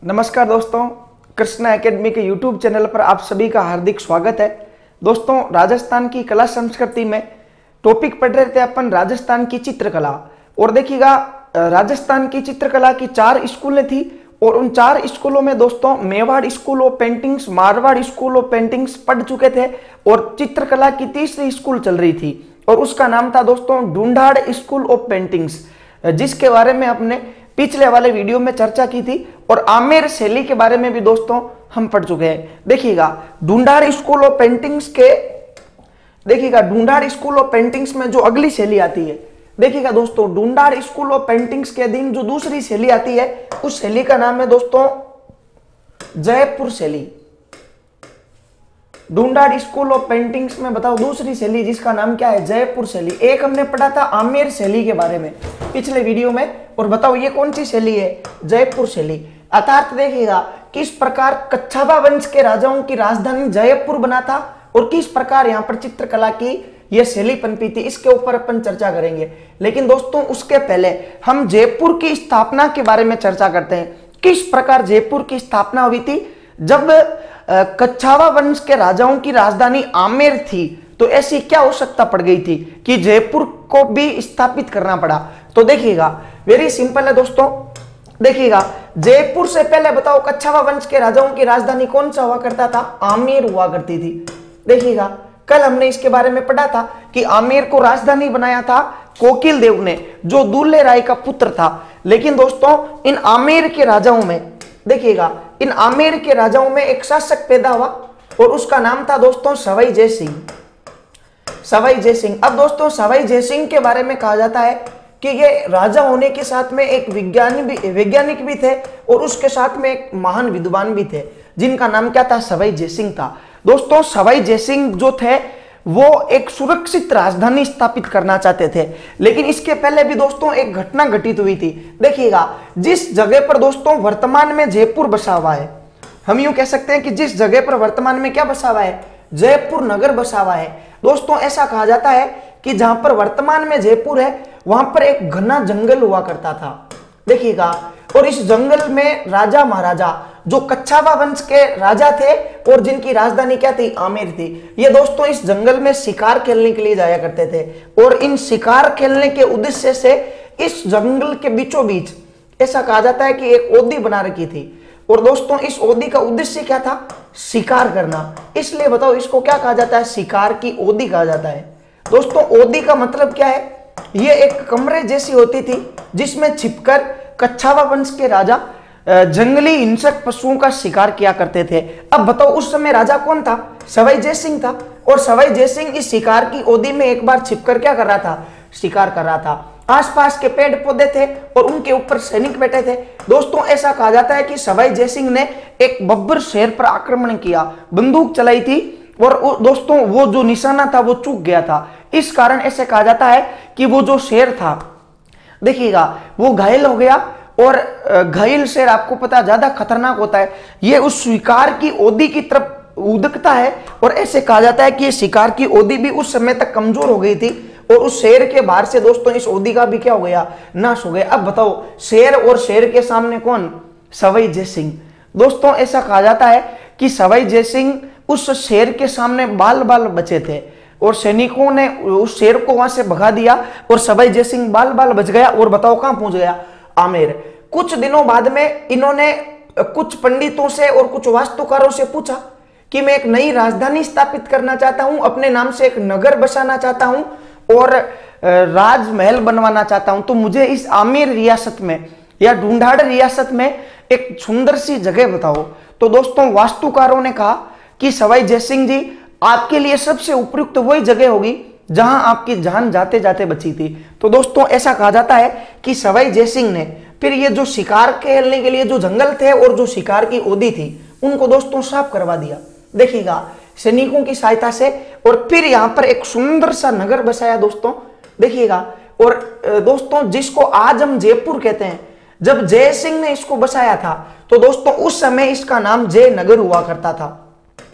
नमस्कार दोस्तों, कृष्णा एकेडमी के यूट्यूब चैनल पर आप सभी का हार्दिक स्वागत है। दोस्तों, राजस्थान की कला संस्कृति में टॉपिक पढ़ रहे थे अपन राजस्थान की चित्रकला। और देखिएगा, राजस्थान की चित्रकला की 4 स्कूलें थी और उन 4 स्कूलों में दोस्तों Mewar school of paintings, Marwar school of paintings पढ़ चुके थे और चित्रकला की तीसरी स्कूल चल रही थी और उसका नाम था दोस्तों ढूंढाड़ स्कूल ऑफ पेंटिंग्स, जिसके बारे में हमने पिछले वाले वीडियो में चर्चा की थी। और आमेर शैली के बारे में भी दोस्तों हम पढ़ चुके हैं। देखिएगा, ढूंढाड़ स्कूल ऑफ पेंटिंग्स के ढूंढाड़ स्कूल ऑफ पेंटिंग्स में जो अगली शैली आती है, देखिएगा दोस्तों, ढूंढाड़ स्कूल ऑफ पेंटिंग्स के अधीन जो दूसरी शैली आती है उस शैली का नाम है दोस्तों जयपुर शैली। ढूंढाड़ स्कूल ऑफ पेंटिंग्स में बताओ दूसरी शैली जिसका नाम क्या है? जयपुर शैली। एक हमने पढ़ा था आमेर शैली के बारे में पिछले वीडियो में, और बताओ ये कौन सी शैली है? जयपुर शैली। अर्थात देखिएगा किस प्रकार कच्छावा वंश के राजाओं की राजधानी जयपुर बना था और किस प्रकार यहाँ पर चित्रकला की यह शैली पनपी थी, इसके ऊपर अपन चर्चा करेंगे। लेकिन दोस्तों उसके पहले हम जयपुर की स्थापना के बारे में चर्चा करते हैं। किस प्रकार जयपुर की स्थापना हुई थी? जब कच्छावा वंश के राजाओं की राजधानी आमेर थी तो ऐसी क्या आवश्यकता पड़ गई थी कि जयपुर को भी स्थापित करना पड़ा? तो देखिएगा, वेरी सिंपल है दोस्तों। देखिएगा, जयपुर से पहले बताओ कच्छावा वंश के राजाओं की राजधानी कौन सा हुआ करता था? आमेर हुआ करती थी। देखिएगा, कल हमने इसके बारे में पढ़ा था कि आमेर को राजधानी बनाया था कोकिल देव ने, जो दूल्हे राय का पुत्र था। लेकिन दोस्तों इन आमेर के राजाओं में, देखिएगा, इन आमेर के राजाओं में एक शासक पैदा हुआ और उसका नाम था दोस्तों सवाई जय सिंह। सवाई जय सिंह। अब दोस्तों सवाई जय सिंह के बारे में कहा जाता है कि ये राजा होने के साथ में एक वैज्ञानिक भी थे और उसके साथ में एक महान विद्वान भी थे, जिनका नाम क्या था? सवाई जय सिंह था। दोस्तों सवाई जय सिंह जो थे वो एक सुरक्षित राजधानी स्थापित करना चाहते थे। लेकिन इसके पहले भी दोस्तों एक घटना घटित हुई थी। देखिएगा, जिस जगह पर दोस्तों वर्तमान में जयपुर बसा हुआ है, हम यूं कह सकते हैं कि जिस जगह पर वर्तमान में क्या बसा हुआ है? जयपुर नगर बसा हुआ है। दोस्तों ऐसा कहा जाता है कि जहां पर वर्तमान में जयपुर है वहां पर एक घना जंगल हुआ करता था। देखिएगा, और इस जंगल में राजा महाराजा जो कच्छावा वंश के राजा थे और जिनकी राजधानी क्या थी? आमेर थी, ये दोस्तों इस जंगल में शिकार खेलने के लिए जाया करते थे। और इन शिकार खेलने के उद्देश्य से इस जंगल के बीचों बीच ऐसा कहा जाता है कि एक ओदी बना रखी थी। और दोस्तों इस ओदी का उद्देश्य क्या था? शिकार करना। इसलिए बताओ इसको क्या कहा जाता है? शिकार की ओदी कहा जाता है। दोस्तों ओदी का मतलब क्या है? ये एक कमरे जैसी होती थी जिसमें छिपकर कच्छावा वंश के राजा जंगली हिंसक पशुओं का शिकार किया करते थे। अब बताओ उस समय राजा कौन था? सवाई जय सिंह था। और सवाई जय सिंह इस शिकार की ओदी में एक बार छिपकर क्या कर रहा था? शिकार कर रहा था। आसपास के पेड़ पौधे थे और उनके ऊपर सैनिक बैठे थे। दोस्तों ऐसा कहा जाता है कि सवाई जय सिंह ने एक बब्बर शहर पर आक्रमण किया, बंदूक चलाई थी और दोस्तों वो जो निशाना था वो चूक गया था। इस कारण ऐसे कहा जाता है कि वो जो शेर था, देखिएगा, वो घायल हो गया। और घायल शेर आपको पता ज्यादा खतरनाक होता है, ये उस शिकार की ओदी की तरफ उदकता है। और ऐसे कहा जाता है कि ये शिकार की ओदी भी उस समय तक कमजोर हो गई थी और उस शेर के बाहर से दोस्तों इस ओदी का भी क्या हो गया? नाश हो गया। अब बताओ शेर और शेर के सामने कौन? सवाई जय सिंह। दोस्तों ऐसा कहा जाता है कि सवाई जय सिंह उस शेर के सामने बाल बाल बचे थे और सैनिकों ने उस शेर को वहां से भगा दिया और सवाई जय सिंह बाल बाल बच गया। और बताओ कहां पहुंच गया? आमेर। कुछ दिनों बाद में इन्होंने कुछ पंडितों से और कुछ वास्तुकारों से पूछा कि मैं एक नई राजधानी स्थापित करना चाहता हूं, अपने नाम से एक नगर बसाना चाहता हूं और राजमहल बनवाना चाहता हूं, तो मुझे इस आमेर रियासत में या ढूंढाड़ रियासत में एक सुंदर सी जगह बताओ। तो दोस्तों वास्तुकारों ने कहा कि सवाई जय सिंह जी, आपके लिए सबसे उपयुक्त वही जगह होगी जहां आपकी जान जाते जाते बची थी। तो दोस्तों ऐसा कहा जाता है कि सवाई जय सिंह ने फिर ये जो शिकार खेलने के लिए जो जंगल थे और जो शिकार की ओदी थी उनको दोस्तों साफ करवा दिया, देखिएगा, सैनिकों की सहायता से। और फिर यहां पर एक सुंदर सा नगर बसाया दोस्तों, देखिएगा। और दोस्तों जिसको आज हम जयपुर कहते हैं, जब जय सिंह ने इसको बसाया था तो दोस्तों उस समय इसका नाम जयनगर हुआ करता था।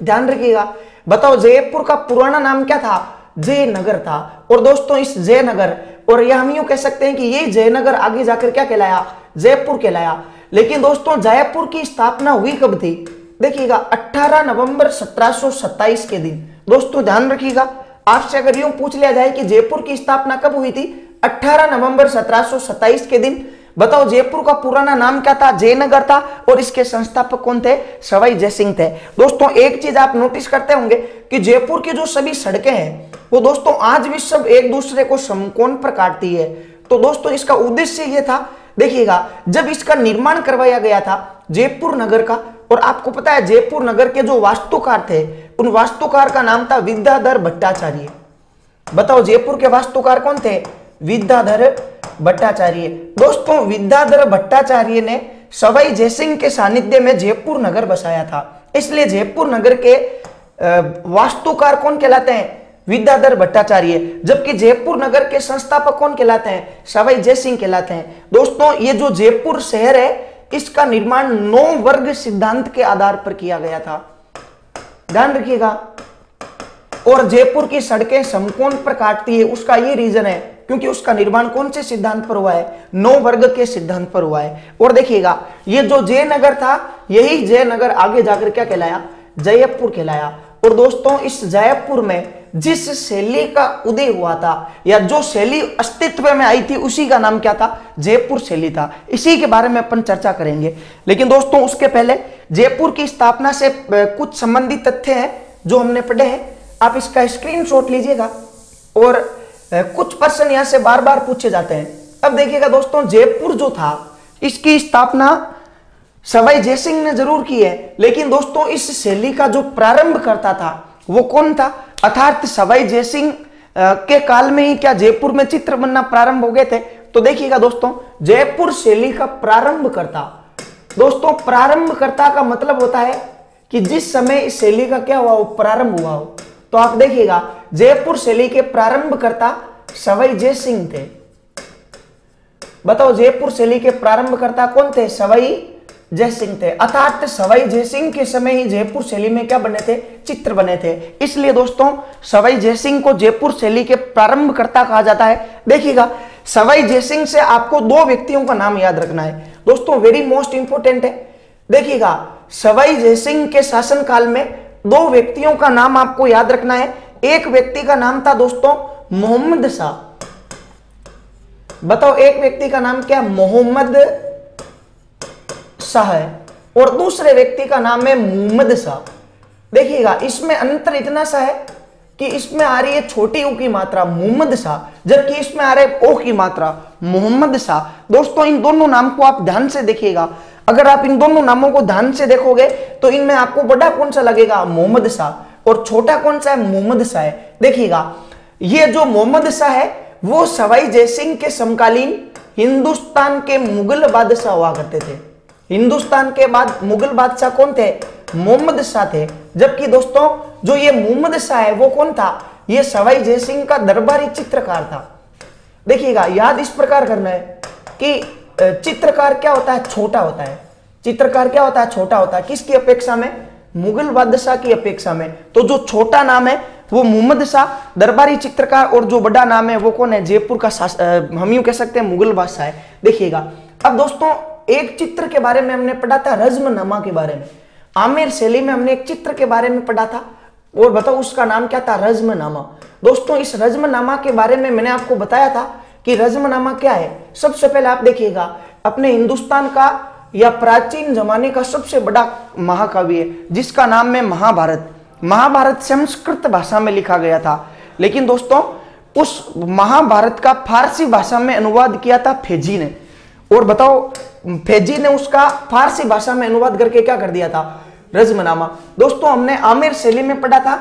ध्यान रखिएगा। बताओ जयपुर का पुराना नाम क्या था? जयनगर था। और दोस्तों इस जयनगर, और यह हम यूं कह सकते हैं कि ये जयनगर आगे जाकर क्या कहलाया? जयपुर कहलाया। लेकिन दोस्तों जयपुर की स्थापना हुई कब थी? देखिएगा 18 नवंबर 1727 के दिन। दोस्तों ध्यान रखिएगा, आपसे अगर यूं पूछ लिया जाए कि जयपुर की स्थापना कब हुई थी, 18 नवंबर 1727 के दिन, बताओ जयपुर का पुराना नाम क्या था? जयनगर था, और इसके संस्थापक कौन थे? सवाई जयसिंह थे। दोस्तों एक चीज आप नोटिस करते होंगे कि जयपुर की जो सभी सड़कें हैं वो दोस्तों आज भी सब एक दूसरे को समकोण पर काटती है। तो दोस्तों इसका उद्देश्य ये था, देखिएगा जब इसका निर्माण करवाया गया था जयपुर नगर का, और आपको पता है जयपुर नगर के जो वास्तुकार थे उन वास्तुकार का नाम था विद्याधर भट्टाचार्य। बताओ जयपुर के वास्तुकार कौन थे? विद्याधर भट्टाचार्य। दोस्तों विद्याधर भट्टाचार्य ने सवाई जयसिंह के सानिध्य में जयपुर नगर बसाया था, इसलिए जयपुर नगर के वास्तुकार कौन कहलाते हैं? विद्याधर भट्टाचार्य। जबकि जयपुर नगर के संस्थापक कौन कहलाते हैं? सवाई जयसिंह कहलाते हैं। दोस्तों ये जो जयपुर शहर है इसका निर्माण 9 वर्ग सिद्धांत के आधार पर किया गया था, ध्यान रखिएगा। और जयपुर की सड़कें समकोण पर काटती है, उसका ये रीजन है क्योंकि उसका निर्माण कौन से सिद्धांत पर हुआ है? 9 वर्ग के सिद्धांत पर हुआ है। और देखिएगा ये जो जयनगर था, यही जयनगर आगे जाकर क्या कहलाया? जयपुर कहलाया। और दोस्तों इस जयपुर में जिस शैली का उदय हुआ था या जो शैली अस्तित्व में आई थी उसी का नाम क्या था? जयपुर शैली था। इसी के बारे में अपन चर्चा करेंगे, लेकिन दोस्तों उसके पहले जयपुर की स्थापना से कुछ संबंधित तथ्य हैं जो हमने पढ़े हैं, आप इसका स्क्रीनशॉट लीजिएगा। और कुछ प्रश्न यहां से बार बार पूछे जाते हैं। अब देखिएगा दोस्तों जयपुर जो था इसकी स्थापना सवाई जयसिंह ने जरूर की है, लेकिन दोस्तों इस शैली का जो प्रारंभ करता था वो कौन था? अर्थात सवाई जयसिंह के काल में ही क्या जयपुर में चित्र बनना प्रारंभ हो गए थे? तो देखिएगा दोस्तों जयपुर शैली का प्रारंभकर्ता, दोस्तों प्रारंभकर्ता का मतलब होता है कि जिस समय इस शैली का क्या हुआ हो? प्रारंभ हुआ हो। तो आप देखिएगा जयपुर शैली के प्रारंभकर्ता सवाई जयसिंह थे। बताओ जयपुर शैली के प्रारंभकर्ता कौन थे? सवाई जयसिंह थे। अर्थात सवाई जयसिंह के समय ही जयपुर शैली में क्या बने थे? चित्र बने थे। इसलिए दोस्तों सवाई जयसिंह को जयपुर शैली के प्रारंभकर्ता कहा जाता है। देखिएगा सवाई जयसिंह से आपको 2 व्यक्तियों का नाम याद रखना है दोस्तों, वेरी मोस्ट इंपोर्टेंट है। देखिएगा सवाई जयसिंह के शासनकाल में 2 व्यक्तियों का नाम आपको याद रखना है। एक व्यक्ति का नाम था दोस्तों मोहम्मद शाह। बताओ एक व्यक्ति का नाम क्या? मोहम्मद शाह है, और दूसरे व्यक्ति का नाम है मुहम्मद शाह। देखिएगा इसमें अंतर इतना सा है कि इसमें आ रही है छोटी ऊ की मात्रा मुहम्मद शाह, जबकि इसमें आ रहा है ओ की मात्रा मोहम्मद शाह। दोस्तों इन दोनों नाम को आप ध्यान से देखिएगा, अगर आप इन दोनों नामों को ध्यान से देखोगे तो इनमें आपको बड़ा कौन सा लगेगा? मोहम्मद शाह, और छोटा कौन सा है? मोहम्मद शाह है। देखिएगा ये जो मोहम्मद शाह है वो सवाई जयसिंह के समकालीन हिंदुस्तान के मुगल बादशाह हुआ करते थे। हिंदुस्तान के बाद मुगल बादशाह कौन थे? मोहम्मद शाह थे। जबकि दोस्तों जो ये मोहम्मद शाह है वो कौन था? ये सवाई जयसिंह का दरबारी चित्रकार था। देखिएगा याद इस प्रकार करना है कि चित्रकार क्या होता है? छोटा होता है। चित्रकार क्या होता है? छोटा होता है। किसकी अपेक्षा में? मुगल बादशाह की अपेक्षा में। तो जो छोटा नाम है वो मोहम्मद शाह दरबारी चित्रकार, और जो बड़ा नाम है वो कौन है? जयपुर का हम यूं कह सकते हैं मुगल बादशाह है। देखिएगा अब दोस्तों एक चित्र के बारे में हमने पढ़ा था, रज्मनामा के बारे में। आमेर शैली में हमने एक चित्र के बारे में पढ़ा था, और बताओ उसका नाम क्या था? रज्मनामा। दोस्तों इस रज्मनामा के बारे में मैंने आपको बताया था कि रज्मनामा क्या है। सबसे पहले आप देखिएगा अपने हिंदुस्तान का या प्राचीन जमाने का सबसे बड़ा महाकाव्य है जिसका नाम है महाभारत। महाभारत संस्कृत भाषा में लिखा गया था, लेकिन दोस्तों उस महाभारत का फारसी भाषा में अनुवाद किया था फेजी ने। और बताओ फेजी ने उसका फारसी भाषा में अनुवाद करके क्या कर दिया था? रज्मनामा। दोस्तों हमने आमेर शैली में पढ़ा था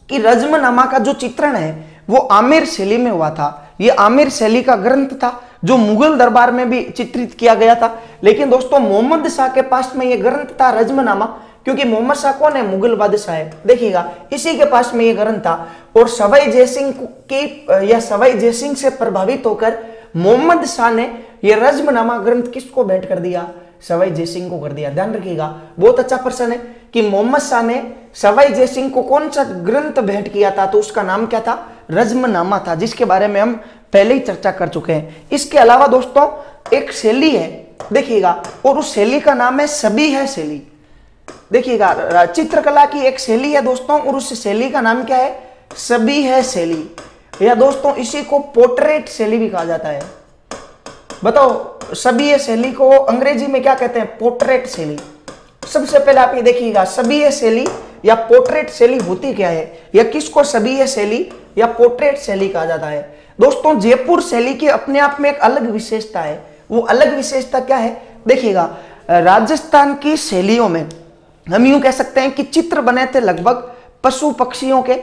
कि रज्मनामा का जो चित्रण है वो आमेर शैली में हुआ था। ये आमेर शैली का ग्रंथ था जो मुगल दरबार में भी चित्रित किया गया था। लेकिन दोस्तों मोहम्मद शाह के पास में ये ग्रंथ था रज्मनामा, क्योंकि मोहम्मद शाह कौन है? मुगल बादशाह है। देखिएगा इसी के पास में ये ग्रंथ था, और सवाई जयसिंह की या सवाई जयसिंह से प्रभावित होकर मोहम्मद शाह ने ये रज्मनामा ग्रंथ किसको भेंट कर दिया? सवाई जयसिंह को कर दिया। ध्यान रखिएगा बहुत अच्छा प्रश्न है कि मोहम्मद शाह ने सवाई जयसिंह को कौन सा ग्रंथ भेंट किया था? तो उसका नाम क्या था? रज्मनामा था, जिसके बारे में हम पहले ही चर्चा कर चुके हैं। इसके अलावा दोस्तों एक शैली है देखिएगा, और उस शैली का नाम है सभी है शैली। देखिएगा, चित्रकला की एक शैली है दोस्तों, और उस शैली का नाम क्या है? सभी है शैली, या दोस्तों इसी को पोर्ट्रेट शैली भी कहा जाता है। बताओ, सभी है शैली को अंग्रेजी में क्या कहते हैं? पोर्ट्रेट शैली। सबसे पहले आप ये देखिएगा, सभी है शैली या पोर्ट्रेट शैली होती क्या है, या किसको सभी है शैली या पोर्ट्रेट शैली कहा जाता है? दोस्तों, जयपुर शैली की अपने आप में एक अलग विशेषता है। वो अलग विशेषता क्या है? देखिएगा, राजस्थान की शैलियों में हम यूं कह सकते हैं कि चित्र बने थे लगभग पशु पक्षियों के,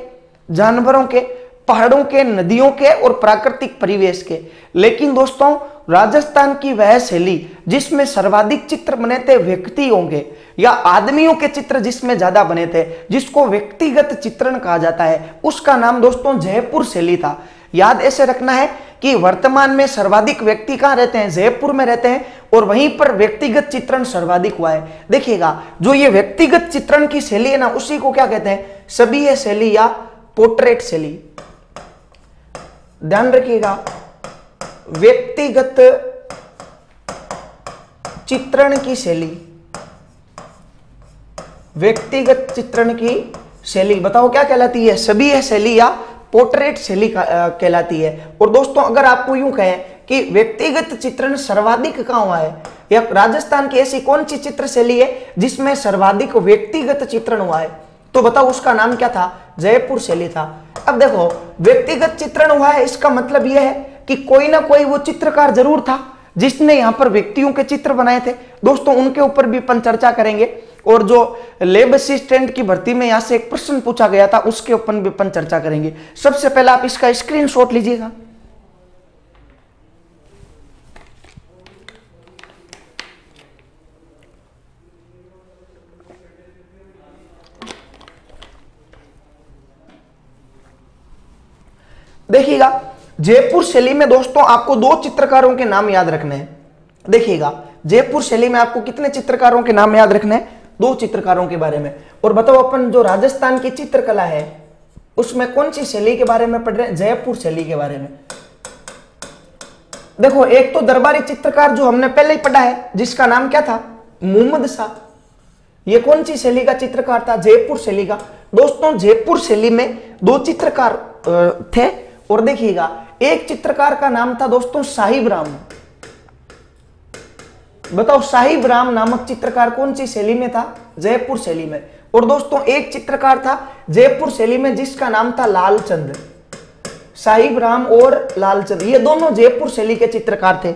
जानवरों के, पहाड़ों के, नदियों के और प्राकृतिक परिवेश के। लेकिन दोस्तों, राजस्थान की वह शैली जिसमें सर्वाधिक चित्र बने थे व्यक्तियों के या आदमियों के चित्र जिसमें ज्यादा बने थे, जिसको व्यक्तिगत चित्रण कहा जाता है, उसका नाम दोस्तों जयपुर शैली था। याद ऐसे रखना है कि वर्तमान में सर्वाधिक व्यक्ति कहां रहते हैं? जयपुर में रहते हैं, और वहीं पर व्यक्तिगत चित्रण सर्वाधिक हुआ है। देखिएगा, जो ये व्यक्तिगत चित्रण की शैली है ना, उसी को क्या कहते हैं? सभी है शैली या पोर्ट्रेट शैली। ध्यान रखिएगा, व्यक्तिगत चित्रण की शैली, व्यक्तिगत चित्रण की शैली बताओ क्या कहलाती है? सभी है शैली या पोर्ट्रेट शैली कहलाती है। और दोस्तों, अगर आपको यूं कहें कि व्यक्तिगत चित्रण सर्वाधिक कहां हुआ है, या राजस्थान की ऐसी कौन सी चित्र शैली है जिसमें सर्वाधिक व्यक्तिगत चित्रण हुआ है, तो बताओ उसका नाम क्या था? जयपुर शैली था। अब देखो, व्यक्तिगत चित्रण हुआ है, इसका मतलब यह है कि कोई ना कोई वो चित्रकार जरूर था जिसने यहाँ पर व्यक्तियों के चित्र बनाए थे। दोस्तों, उनके ऊपर भी अपन चर्चा करेंगे, और जो लेब असिस्टेंट की भर्ती में यहां से एक प्रश्न पूछा गया था उसके ऊपर भी अपन चर्चा करेंगे। सबसे पहले आप इसका स्क्रीनशॉट लीजिएगा। देखिएगा, जयपुर शैली में दोस्तों आपको दो चित्रकारों के नाम याद रखने हैं। देखिएगा, जयपुर शैली में आपको कितने चित्रकारों के नाम याद रखने हैं? दो चित्रकारों के बारे में। और बताओ, अपन जो राजस्थान की चित्रकला है उसमें कौन सी शैली के बारे में पढ़ रहे हैं? जयपुर शैली के बारे में। देखो, एक तो दरबारी चित्रकार जो हमने पहले ही पढ़ा है, जिसका नाम क्या था? मुहम्मद शाह। ये कौन सी शैली का चित्रकार था? जयपुर शैली का। दोस्तों, जयपुर शैली में दो चित्रकार थे, और देखिएगा, एक चित्रकार का नाम था दोस्तों साहिब राम। बताओ, साहिब राम नामक चित्रकार कौन सी शैली में था? जयपुर शैली में। और दोस्तों, एक चित्रकार था जयपुर शैली में जिसका नाम था लालचंद। साहिब राम और लालचंद, ये दोनों जयपुर शैली के चित्रकार थे।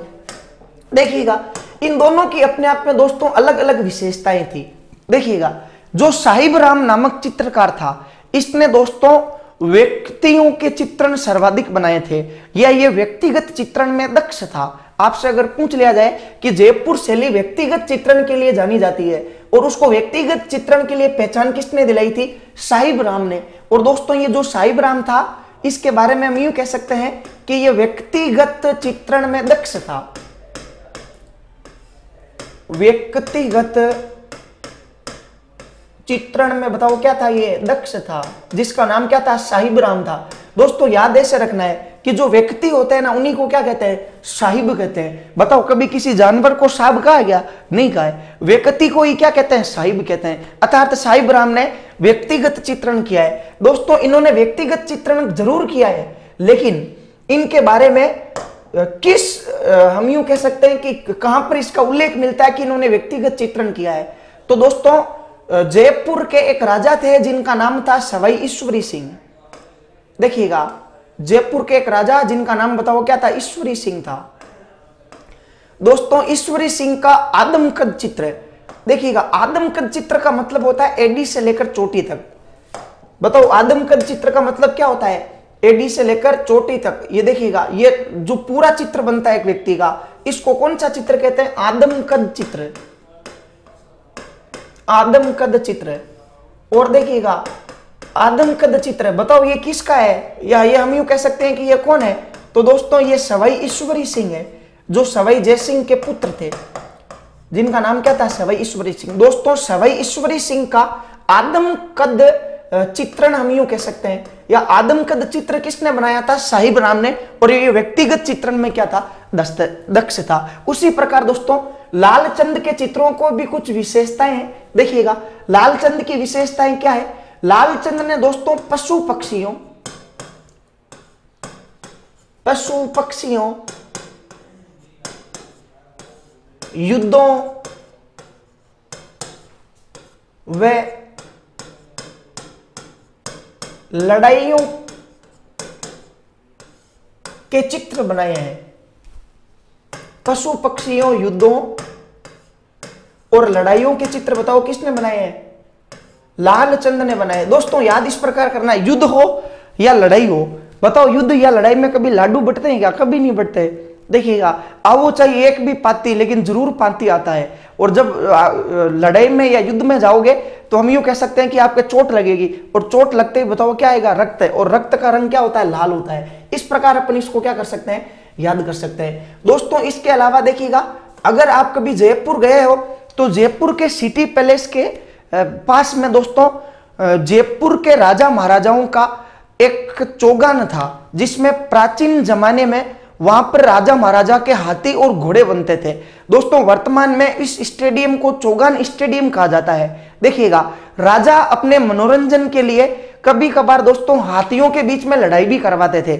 देखिएगा, इन दोनों की अपने आप में दोस्तों अलग अलग विशेषताएं थी। देखिएगा, जो साहिब राम नामक चित्रकार था, इसने दोस्तों व्यक्तियों के चित्रण सर्वाधिक बनाए थे, या ये व्यक्तिगत चित्रण में दक्ष था। आपसे अगर पूछ लिया जाए कि जयपुर शैली व्यक्तिगत चित्रण के लिए जानी जाती है, और उसको व्यक्तिगत चित्रण के लिए पहचान किसने दिलाई थी? साहिब राम ने। और दोस्तों, ये जो साहिब राम था, इसके बारे में हम यूं कह सकते हैं कि ये व्यक्तिगत चित्रण में दक्ष था। व्यक्तिगत चित्रण में बताओ क्या था? ये दक्ष था, जिसका नाम क्या था? साहिब राम था। दोस्तों, याद ऐसे रखना है कि जो व्यक्ति होते हैं ना, उन्हीं को क्या कहते हैं? साहिब कहते हैं। बताओ, कभी किसी जानवर को साहिब कहा गया? नहीं कहा है। व्यक्ति को ही क्या कहते हैं? साहिब कहते हैं। अर्थात साहिब राम ने व्यक्तिगत चित्रण किया है। दोस्तों, इन्होंने व्यक्तिगत चित्रण जरूर किया है, लेकिन इनके बारे में हम यूं कह सकते हैं कि कहां पर इसका उल्लेख मिलता है कि इन्होंने व्यक्तिगत चित्रण किया है? तो दोस्तों, जयपुर के एक राजा थे जिनका नाम था सवाई ईश्वरी सिंह। देखिएगा, जयपुर के एक राजा जिनका नाम बताओ क्या था? ईश्वरी सिंह था। दोस्तों, ईश्वरी सिंह का आदमकद चित्र, देखिएगा, आदमकद चित्र का मतलब होता है एडी से लेकर चोटी तक। बताओ, आदमकद चित्र का मतलब क्या होता है? एडी से लेकर चोटी तक। ये देखिएगा, ये जो पूरा चित्र बनता है एक व्यक्ति का, इसको कौन सा चित्र कहते हैं? आदमकद चित्र। आदमकद चित्र। और देखिएगा, आदमकद चित्र, बताओ ये किसका है? या ये हम यूं कह सकते हैं कि ये कौन है? तो दोस्तों, ये सवाई ईश्वरी सिंह है, जो सवाई जयसिंह के पुत्र थे, जिनका नाम क्या था? सवाई ईश्वरी सिंह। दोस्तों, सवाई ईश्वरी सिंह का आदमकद चित्रण हम यूं कह सकते हैं, या आदमकद चित्र किसने बनाया था? साहिब राम ने। और ये व्यक्तिगत चित्रण में क्या था? दक्ष था। उसी प्रकार दोस्तों, लालचंद के चित्रों को भी कुछ विशेषताएं हैं। देखिएगा लालचंद की विशेषताएं क्या है। लालचंद ने दोस्तों पशु पक्षियों युद्धों व लड़ाइयों के चित्र बनाए हैं। पशु पक्षियों युद्धों और लड़ाइयों के चित्र बताओ किसने बनाए हैं? लालचंद ने बनाए। दोस्तों याद इस प्रकार करना है, युद्ध हो या लड़ाई हो, बताओ युद्ध या लड़ाई में कभी लाडू बटते हैं क्या? कभी नहीं बटते। देखिएगा आओ चाहे एक भी पाती लेकिन जरूर पाती आता है। और जब लड़ाई में या युद्ध में जाओगे तो हम यूं कह सकते हैं कि आपके चोट लगेगी, और चोट लगते ही बताओ क्या आएगा? रक्त है, और रक्त का रंग क्या होता है? लाल होता है। इस प्रकार अपन इसको क्या कर सकते हैं? याद कर सकते हैं। दोस्तों इसके अलावा देखिएगा अगर आप कभी जयपुर गए हो तो जयपुर के सिटी पैलेस के पास में दोस्तों जयपुर के राजा महाराजाओं का एक चौगान था, जिसमें प्राचीन जमाने में वहां पर राजा महाराजा के हाथी और घोड़े बनते थे। दोस्तों वर्तमान में इस स्टेडियम को चौगान स्टेडियम कहा जाता है। देखिएगा राजा अपने मनोरंजन के लिए कभी कभार दोस्तों हाथियों के बीच में लड़ाई भी करवाते थे,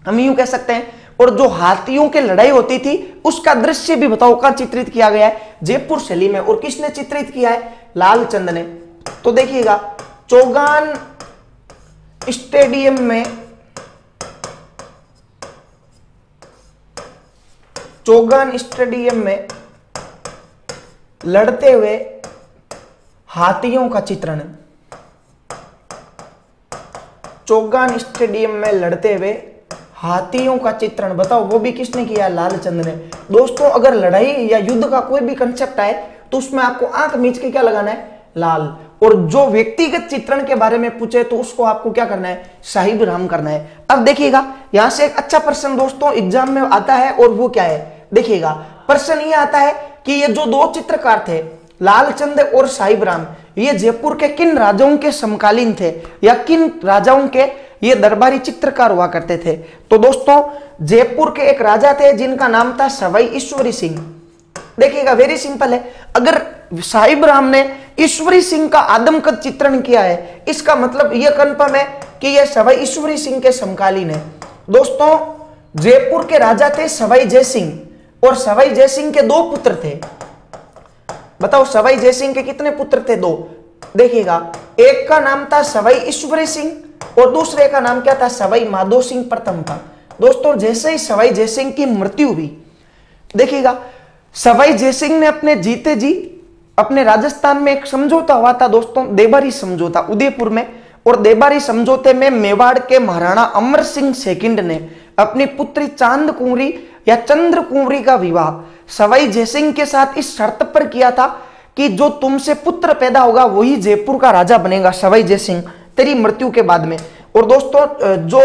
हम यूं कह सकते हैं। और जो हाथियों की लड़ाई होती थी उसका दृश्य भी बताओ कहां चित्रित किया गया है? जयपुर शैली में। और किसने चित्रित किया है? लालचंद ने। तो देखिएगा चौगान स्टेडियम में लड़ते हुए हाथियों का चित्रण। चौगान स्टेडियम में लड़ते हुए हाथियों का चित्रण बताओ वो भी किसने किया? लालचंद ने। दोस्तों अगर लड़ाई या युद्ध का कोई भी कंसेप्ट आए तो उसमें आपको आंख मीच के क्या लगाना है? लाल। और जो व्यक्तिगत चित्रण के बारे में पूछे तो उसको आपको क्या करना है? साहिब राम करना है। अब देखिएगा यहां से एक अच्छा प्रश्न दोस्तों एग्जाम में आता है, और वो क्या है? देखिएगा प्रश्न ये आता है कि ये जो दो चित्रकार थे लालचंद और साहिब राम, ये जयपुर के किन राजाओं के समकालीन थे, या किन राजाओं के ये दरबारी चित्रकार हुआ करते थे? तो दोस्तों जयपुर के एक राजा थे जिनका नाम था सवाई ईश्वरी सिंह। देखिएगा वेरी सिंपल है, अगर साहिब राम ने ईश्वरी सिंह का आदमकद चित्रण किया है इसका मतलब यह कंफर्म है कि यह सवाई ईश्वरी सिंह के समकालीन है। दोस्तों जयपुर के राजा थे सवाई जयसिंह, और सवाई जयसिंह के दो पुत्र थे। बताओ सवाई जयसिंह के कितने पुत्र थे? दो। देखिएगा एक का नाम था सवाई ईश्वरी सिंह और दूसरे का नाम क्या था? सवाई माधो सिंह प्रथम था। दोस्तों जैसे ही सवाई जयसिंह की मृत्यु हुई, देखिएगा सवाई जयसिंह ने अपने जीते जी अपने राजस्थान में एक समझौता हुआ था दोस्तों, देबारी समझौता उदयपुर में। और देबारी समझौते में मेवाड़ के महाराणा अमर सिंह सेकंड ने अपनी पुत्री चांद कुंवरी या चंद्र कुंवरी का विवाह सवाई जयसिंह के साथ इस शर्त पर किया था कि जो तुमसे पुत्र पैदा होगा वही जयपुर का राजा बनेगा सवाई जयसिंह, तेरी मृत्यु के बाद में। और दोस्तों जो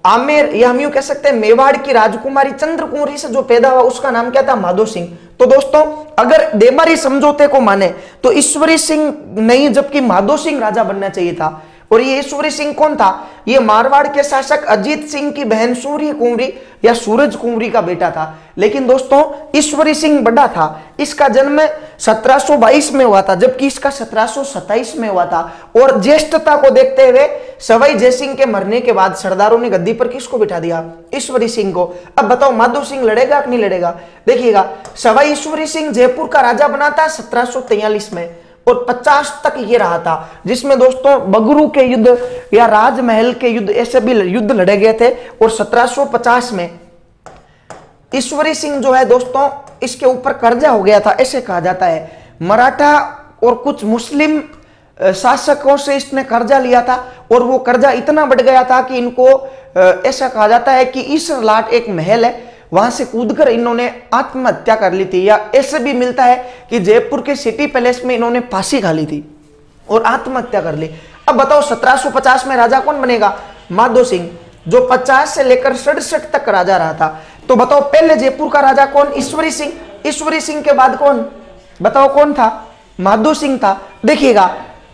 आमेर या हम यूं कह सकते हैं मेवाड़ की राजकुमारी चंद्र कुंवरी से जो पैदा हुआ उसका नाम क्या था? माधो सिंह। तो दोस्तों अगर देबारी समझौते को माने तो ईश्वरी सिंह नहीं जबकि माधो सिंह राजा बनना चाहिए था। और ये ईश्वरी सिंह कौन था? ये मारवाड़ के शासक अजीत सिंह की बहन सूर्य कुंवरी या सूरज कुंवरी का बेटा था। लेकिन दोस्तों ईश्वरी सिंह बड़ा था, इसका जन्म 1722 में हुआ था जबकि इसका 1727 में हुआ था। और ज्येष्ठता को देखते हुए सवाई जयसिंह के मरने के बाद सरदारों ने गद्दी पर किसको बिठा दिया? ईश्वरी सिंह को। अब बताओ माधो सिंह लड़ेगा कि नहीं लड़ेगा? देखिएगा सवाई ईश्वरी सिंह जयपुर का राजा बना था 1743 में और 50 तक ये रहा था, जिसमें दोस्तों बगरू के युद्ध या राजमहल के युद्ध ऐसे भी युद्ध लड़े गए थे। और 1750 में ईश्वरी सिंह जो है दोस्तों इसके ऊपर कर्जा हो गया था, ऐसे कहा जाता है। मराठा और कुछ मुस्लिम शासकों से इसने कर्जा लिया था और वो कर्जा इतना बढ़ गया था कि इनको ऐसा कहा जाता है कि ईसरलाट एक महल है वहां से कूदकर इन्होंने आत्महत्या कर ली थी, या ऐसे भी मिलता है कि जयपुर के सिटी पैलेस में इन्होंने फांसी खा ली थी और आत्महत्या कर ली। अब बताओ 1750 में राजा कौन बनेगा? माधो सिंह, जो 50 से लेकर 67 तक राजा रहा था। तो बताओ पहले जयपुर का राजा कौन? ईश्वरी सिंह। ईश्वरी सिंह के बाद कौन? बताओ कौन था? माधो सिंह था। देखिएगा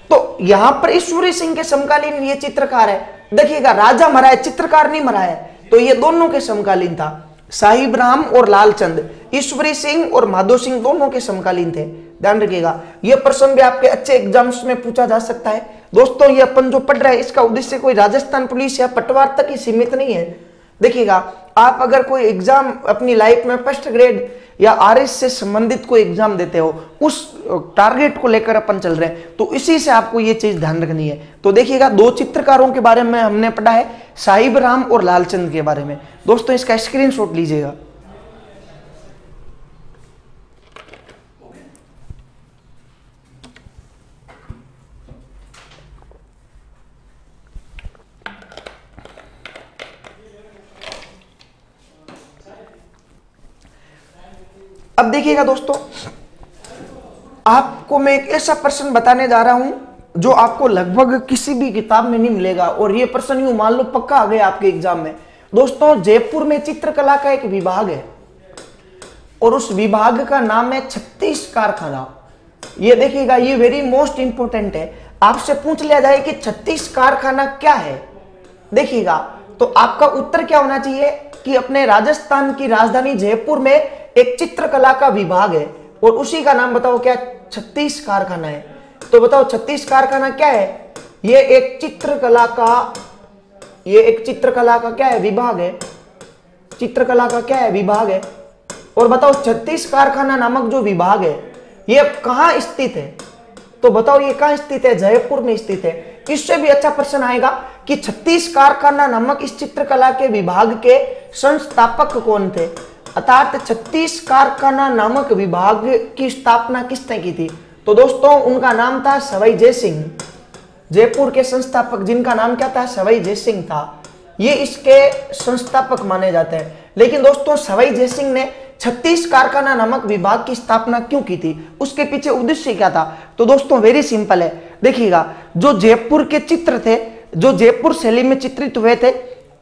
तो यहां पर ईश्वरी सिंह के समकालीन ये चित्रकार है। देखिएगा राजा मरा है, चित्रकार नहीं मरा है, तो ये दोनों के समकालीन था। साहिब राम और लालचंद ईश्वरी सिंह और माधो सिंह दोनों के समकालीन थे। ध्यान रखिएगा, यह प्रश्न भी आपके अच्छे एग्जाम्स में पूछा जा सकता है। दोस्तों ये अपन जो पढ़ रहे हैं इसका उद्देश्य कोई राजस्थान पुलिस या पटवार तक ही सीमित नहीं है। देखिएगा, आप अगर कोई एग्जाम अपनी लाइफ में फर्स्ट ग्रेड या आरएस से संबंधित कोई एग्जाम देते हो, उस टारगेट को लेकर अपन चल रहे हैं, तो इसी से आपको ये चीज ध्यान रखनी है। तो देखिएगा, दो चित्रकारों के बारे में हमने पढ़ा है, साहिब राम और लालचंद के बारे में। दोस्तों इसका स्क्रीनशॉट लीजिएगा। अब देखिएगा दोस्तों, आपको मैं एक ऐसा प्रश्न बताने जा रहा हूं जो आपको लगभग किसी भी किताब में नहीं मिलेगा, और ये प्रश्न यूं मान लो पक्का आ गया आपके एग्जाम में। दोस्तों जयपुर में चित्रकला का एक विभाग है और उस विभाग का नाम है 36 कारखाना। ये देखिएगा, ये वेरी मोस्ट इंपोर्टेंट है। आपसे पूछ लिया जाए कि 36 कारखाना क्या है, देखिएगा तो आपका उत्तर क्या होना चाहिए कि अपने राजस्थान की राजधानी जयपुर में एक चित्रकला का विभाग है और उसी का नाम बताओ क्या 36 कारखाना है। तो बताओ 36 कारखाना क्या है? ये एक चित्रकला का क्या है? विभाग है। चित्रकला का क्या है? विभाग है। और बताओ 36 कारखाना नामक जो विभाग है ये कहां स्थित है? तो बताओ ये कहां स्थित है? जयपुर में स्थित है। इससे भी अच्छा प्रश्न आएगा कि 36 कारखाना नामक इस चित्रकला के विभाग के संस्थापक कौन थे, अर्थात 36 कारखाना नामक विभाग की स्थापना किसने की थी? तो दोस्तों उनका नाम था सवाई जय सिंह। जयपुर के संस्थापक जिनका नाम क्या था? सवाई जय सिंह था। ये इसके संस्थापक माने जाते हैं। लेकिन दोस्तों सवाई जय सिंह ने 36 कारखाना नामक विभाग की स्थापना क्यों की थी, उसके पीछे उद्देश्य क्या था? तो दोस्तों वेरी सिंपल है। देखिएगा, जो जयपुर के चित्र थे, जो जयपुर शैली में चित्रित हुए थे,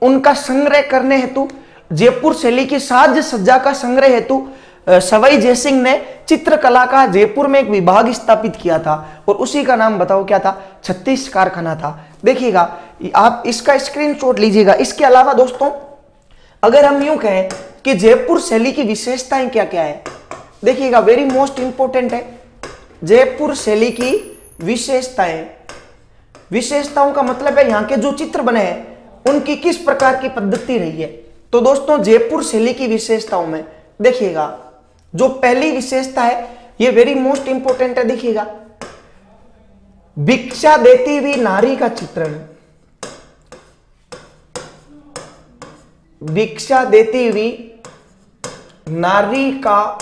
उनका संग्रह करने हेतु, जयपुर शैली की साज सज्जा का संग्रह हेतु सवाई जय सिंह ने चित्रकला का जयपुर में एक विभाग स्थापित किया था और उसी का नाम बताओ क्या था? 36 कारखाना था। देखिएगा, आप इसका स्क्रीनशॉट लीजिएगा। इसके अलावा दोस्तों अगर हम यूं कहें कि जयपुर शैली की विशेषताएं क्या क्या है, देखिएगा वेरी मोस्ट इंपोर्टेंट है। जयपुर शैली की विशेषताओं का मतलब है यहाँ के जो चित्र बने हैं उनकी किस प्रकार की पद्धति रही है। तो दोस्तों जयपुर शैली की विशेषताओं में देखिएगा, जो पहली विशेषता है ये वेरी मोस्ट इंपोर्टेंट है। देखिएगा, भिक्षा देती हुई नारी का चित्रण। भिक्षा देती हुई नारी का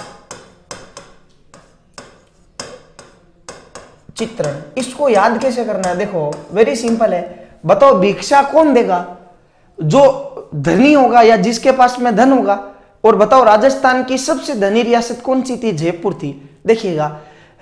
चित्रण, इसको याद कैसे करना है? देखो वेरी सिंपल है। बताओ भिक्षा कौन देगा? जो धनी होगा या जिसके पास में धन होगा। और बताओ राजस्थान की सबसे धनी रियासत कौन सी थी? जयपुर थी। देखिएगा,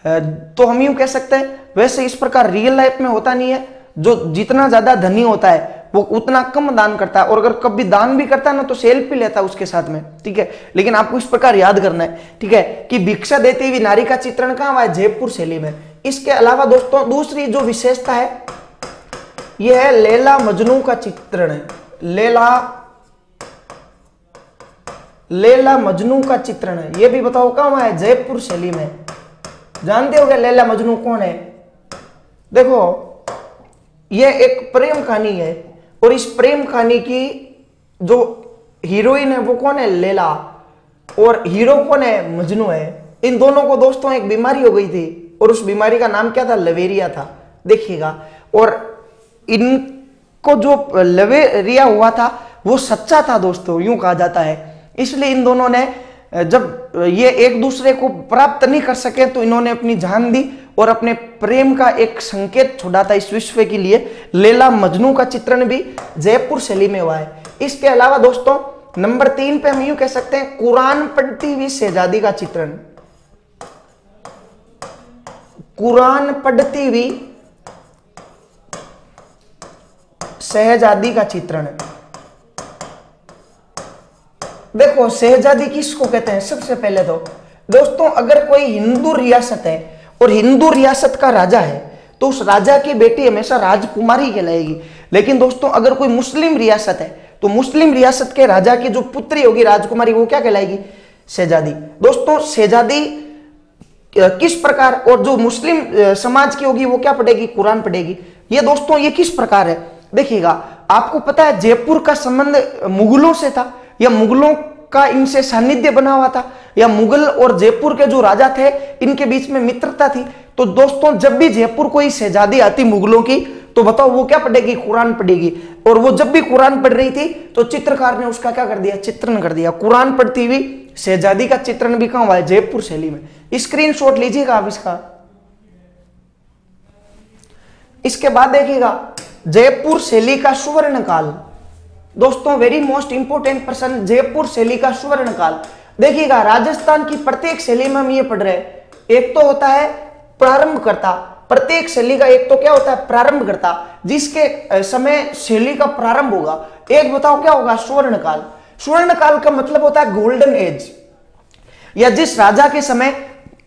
तो हम यूं कह सकते हैं, वैसे इस प्रकार रियल लाइफ में होता नहीं है। जो जितना ज्यादा धनी होता है वो उतना कम दान करता है, और अगर कभी दान भी करता है ना तो सेल्फ भी लेता है उसके साथ में, ठीक है। लेकिन आपको इस प्रकार याद करना है, ठीक है, कि भिक्षा देती हुई नारी का चित्रण कहां हुआ है? जयपुर शैली में। इसके अलावा दोस्तों दूसरी जो विशेषता है यह है लैला मजनू का चित्रण है। लैला मजनू का चित्रण है। यह भी बताओ कहां हुआ है? जयपुर शैली में। जानते हो क्या लैला मजनू कौन है? देखो यह एक प्रेम कहानी है और इस प्रेम कहानी की जो हीरोइन है वो कौन है? लैला। और हीरो कौन है? मजनू है। इन दोनों को दोस्तों एक बीमारी हो गई थी और उस बीमारी का नाम क्या था? लवेरिया था। देखिएगा, और इनको जो लवेरिया हुआ था वो सच्चा था दोस्तों, यूं कहा जाता है। इसलिए इन दोनों ने, जब ये एक दूसरे को प्राप्त नहीं कर सके तो इन्होंने अपनी जान दी और अपने प्रेम का एक संकेत छोड़ा था इस विश्व के लिए। लैला मजनू का चित्रण भी जयपुर शैली में हुआ है। इसके अलावा दोस्तों नंबर 3 पे हम यूं कह सकते हैं कुरान पढ़ती हुई शहजादी का चित्रण। कुरान पढ़ती हुई शहजादी का चित्रण। देखो शहजादी किसको कहते हैं? सबसे पहले तो दोस्तों अगर कोई हिंदू रियासत है और हिंदू रियासत का राजा है तो उस राजा की बेटी हमेशा राजकुमारी कहलाएगी। लेकिन दोस्तों अगर कोई मुस्लिम रियासत है तो मुस्लिम रियासत के राजा की जो पुत्री होगी राजकुमारी, वो क्या कहलाएगी? शहजादी। दोस्तों शहजादी किस प्रकार, और जो मुस्लिम समाज की होगी वो क्या पढ़ेगी, कुरान पढ़ेगी। ये दोस्तों ये किस प्रकार है, देखिएगा आपको पता है जयपुर का संबंध मुगलों से था, या मुगलों का इनसे सानिध्य बना हुआ था, या मुगल और जयपुर के जो राजा थे इनके बीच में मित्रता थी। तो दोस्तों जब भी जयपुर कोई शहजादी आती मुगलों की, तो बताओ वो क्या पढ़ेगी, कुरान पढ़ेगी। और वो जब भी कुरान पढ़ रही थी तो चित्रकार ने उसका क्या कर दिया, चित्रण कर दिया। कुरान पढ़ती हुई शहजादी का चित्रण भी कहां हुआ है, जयपुर शैली में। स्क्रीनशॉट लीजिएगा आप इसका। इसके बाद देखिएगा जयपुर शैली का सुवर्ण काल। दोस्तों very most important person, Jaipur शैली का सुवर्ण काल। देखिएगा राजस्थान की प्रत्येक शैली में हम ये पढ़ रहे हैं, एक तो होता है प्रारंभकर्ता, प्रत्येक शैली का एक तो क्या होता है, प्रारंभकर्ता, जिसके समय शैली का प्रारंभ होगा। एक बताओ क्या होगा, स्वर्ण काल। स्वर्ण काल का मतलब होता है गोल्डन एज, या जिस राजा के समय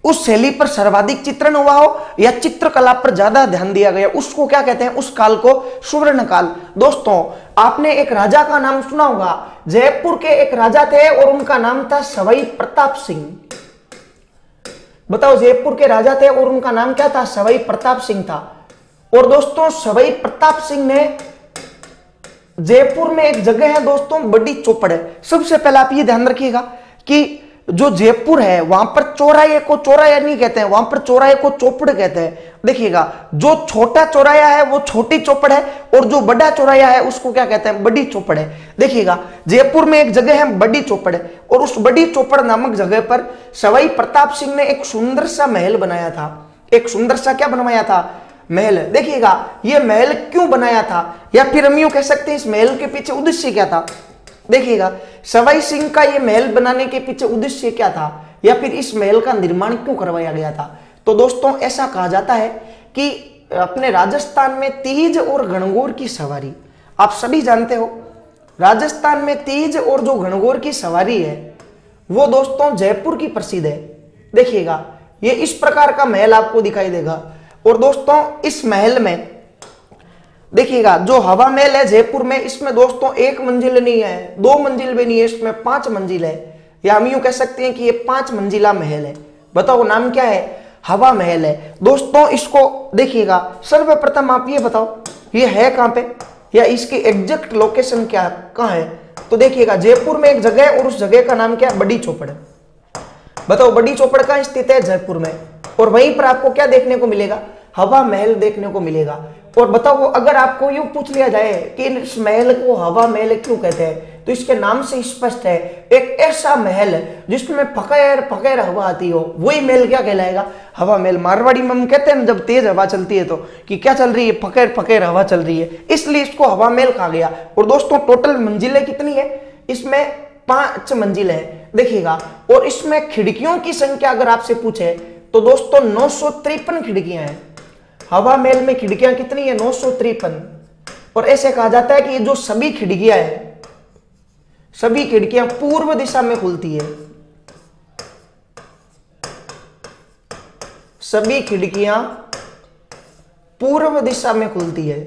उस शैली पर सर्वाधिक चित्रण हुआ हो या चित्रकला पर ज्यादा ध्यान दिया गया, उसको क्या कहते हैं, उस काल को सुवर्ण काल। दोस्तों आपने एक राजा का नाम सुना होगा, जयपुर के एक राजा थे और उनका नाम था सवाई प्रताप सिंह। बताओ जयपुर के राजा थे और उनका नाम क्या था, सवाई प्रताप सिंह था। और दोस्तों सवाई प्रताप सिंह ने, जयपुर में एक जगह है दोस्तों बड़ी चौपड़ है। सबसे पहले आप ये ध्यान रखिएगा कि जो जयपुर है वहां पर चौराहे को चौराया नहीं कहते हैं, वहां पर चौराहे को चौपड़ कहते हैं। देखिएगा जो छोटा चौराया है वो छोटी चौपड़ है, और जो बड़ा चौराया है उसको क्या कहते हैं, बड़ी चौपड़ है। देखिएगा जयपुर में एक जगह है बड़ी चौपड़, और उस बड़ी चौपड़ नामक जगह पर सवाई प्रताप सिंह ने एक सुंदर सा महल बनाया था। एक सुंदर सा क्या बनवाया था, महल। देखिएगा ये महल क्यों बनाया था, या फिर हम यूं कह सकते हैं इस महल के पीछे उद्देश्य क्या था। देखिएगा सवाई सिंह का ये महल बनाने के पीछे उद्देश्य क्या था, या फिर इस महल का निर्माण क्यों करवाया गया था। तो दोस्तों ऐसा कहा जाता है कि अपने राजस्थान में तीज और गणगौर की सवारी, आप सभी जानते हो राजस्थान में तीज और जो गणगौर की सवारी है वो दोस्तों जयपुर की प्रसिद्ध है। देखिएगा ये इस प्रकार का महल आपको दिखाई देगा, और दोस्तों इस महल में देखिएगा जो हवा महल है जयपुर में, इसमें दोस्तों एक मंजिल नहीं है, दो मंजिल भी नहीं है, इसमें 5 मंजिल है, या हम यूं कह सकते हैं कि ये 5 मंजिला महल है। बताओ नाम क्या है, हवा महल है। दोस्तों इसको देखिएगा, सर्वप्रथम आप ये बताओ ये है कहां पे, या इसकी एग्जैक्ट लोकेशन क्या कहां है। तो देखिएगा जयपुर में एक जगह है और उस जगह का नाम क्या है, बड़ी चौपड़। बताओ बड़ी चौपड़ कहां स्थित है, जयपुर में। और वहीं पर आपको क्या देखने को मिलेगा, हवा महल देखने को मिलेगा। और बताओ अगर आपको यूं पूछ लिया जाए कि इस महल को हवा महल क्यों कहते हैं, तो इसके नाम से स्पष्ट है, एक ऐसा महल जिसमें फकेर फकेर हवा आती हो, वही महल क्या कहलाएगा, हवा महल। मारवाड़ी में हम कहते हैं जब तेज हवा चलती है तो कि क्या चल रही है, फकेर फकेर हवा चल रही है, इसलिए इसको हवा महल कहा गया। और दोस्तों टोटल मंजिलें कितनी है, इसमें 5 मंजिल है। देखिएगा और इसमें खिड़कियों की संख्या अगर आपसे पूछे तो दोस्तों 953 खिड़कियां हैं। हवा महल में खिड़कियां कितनी है, 953। और ऐसे कहा जाता है कि ये जो सभी खिड़कियां हैं, सभी खिड़कियां पूर्व दिशा में खुलती है। सभी खिड़कियां पूर्व दिशा में खुलती है,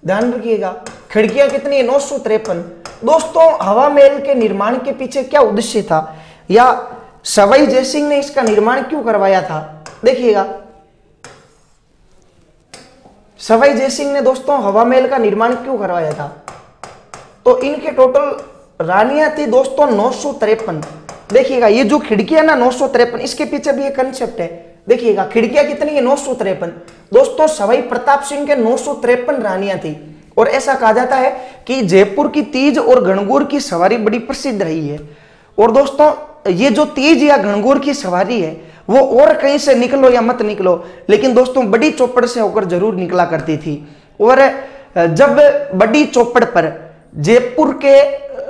ध्यान रखिएगा। खिड़कियां कितनी है, 953। दोस्तों हवा महल के निर्माण के पीछे क्या उद्देश्य था, या सवाई जयसिंह ने इसका निर्माण क्यों करवाया था। देखिएगा सवाई जयसिंह ने दोस्तों हवा महल का निर्माण क्यों करवाया था, तो इनके टोटल रानियां थी दोस्तों 953। देखिएगा ये जो खिड़कियां ना 953, इसके पीछे भी एक कंसेप्ट है। देखिएगा खिड़कियां कितनी है, 953। दोस्तों सवाई प्रताप सिंह के 953 रानियां थी। और ऐसा कहा जाता है कि जयपुर की तीज और गणगौर की सवारी बड़ी प्रसिद्ध रही है। और दोस्तों ये जो तीज या गणगौर की सवारी है वो और कहीं से निकलो या मत निकलो, लेकिन दोस्तों बड़ी चौपड़ से होकर जरूर निकला करती थी। और जब बड़ी चौपड़ पर जयपुर के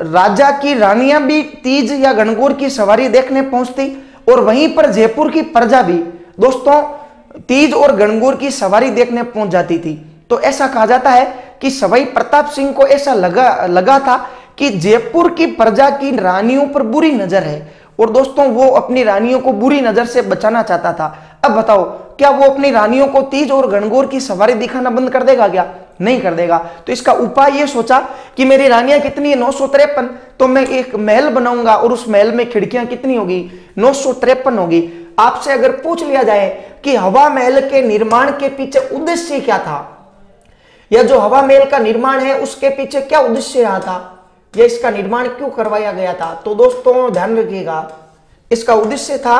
राजा की रानियां भी तीज या गणगौर की सवारी देखने पहुंचती, और वहीं पर जयपुर की प्रजा भी दोस्तों तीज और गणगौर की सवारी देखने पहुंच जाती थी। तो ऐसा कहा जाता है कि सवाई प्रताप सिंह को ऐसा लगा था कि जयपुर की प्रजा की रानियों पर बुरी नजर है, और दोस्तों वो अपनी रानियों को बुरी नजर से बचाना चाहता था। अब बताओ क्या वो अपनी रानियों को तीज और गणगौर की सवारी दिखाना बंद कर देगा क्या, नहीं कर देगा। तो इसका उपाय ये सोचा कि मेरी रानियां कितनी है 953, तो मैं एक महल बनाऊंगा और उस महल में खिड़कियां कितनी होगी 953 होगी। आपसे अगर पूछ लिया जाए कि हवा महल के निर्माण के पीछे उद्देश्य क्या था, या जो हवा महल का निर्माण है उसके पीछे क्या उद्देश्य रहा था, या इसका निर्माण क्यों करवाया गया था, तो दोस्तों ध्यान रखिएगा, इसका उद्देश्य था